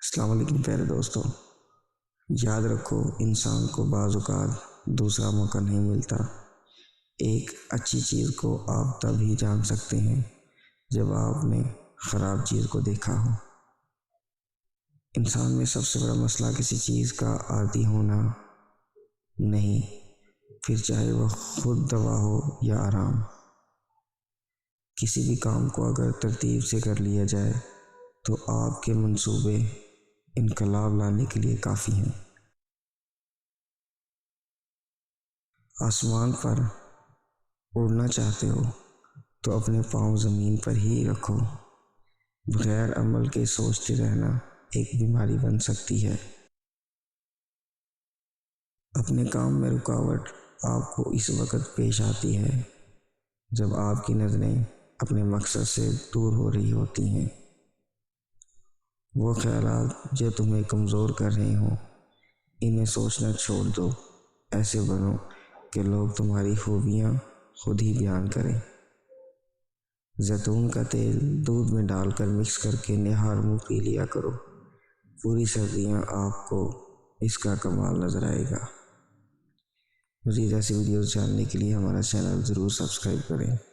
السلام علیکم پیارے دوستو، یاد رکھو انسان کو بعض اوقات دوسرا موقع نہیں ملتا۔ ایک اچھی چیز کو آپ تب ہی جان سکتے ہیں جب آپ نے خراب چیز کو دیکھا ہو۔ انسان میں سب سے بڑا مسئلہ کسی چیز کا عادی ہونا نہیں، پھر چاہے وہ خود دوا ہو یا آرام۔ کسی بھی کام کو اگر ترتیب سے کر لیا جائے تو آپ کے منصوبے انقلاب لانے کے لیے کافی ہیں۔ آسمان پر اڑنا چاہتے ہو تو اپنے پاؤں زمین پر ہی رکھو۔ بغیر عمل کے سوچتے رہنا ایک بیماری بن سکتی ہے۔ اپنے کام میں رکاوٹ آپ کو اس وقت پیش آتی ہے جب آپ کی نظریں اپنے مقصد سے دور ہو رہی ہوتی ہیں۔ وہ خیالات جو تمہیں کمزور کر رہے ہوں، انہیں سوچنا چھوڑ دو۔ ایسے بنو کہ لوگ تمہاری خوبیاں خود ہی بیان کریں۔ زیتون کا تیل دودھ میں ڈال کر مکس کر کے نہار منہ پی لیا کرو، پوری سردیاں آپ کو اس کا کمال نظر آئے گا۔ مزید ایسی ویڈیوز جاننے کے لیے ہمارا چینل ضرور سبسکرائب کریں۔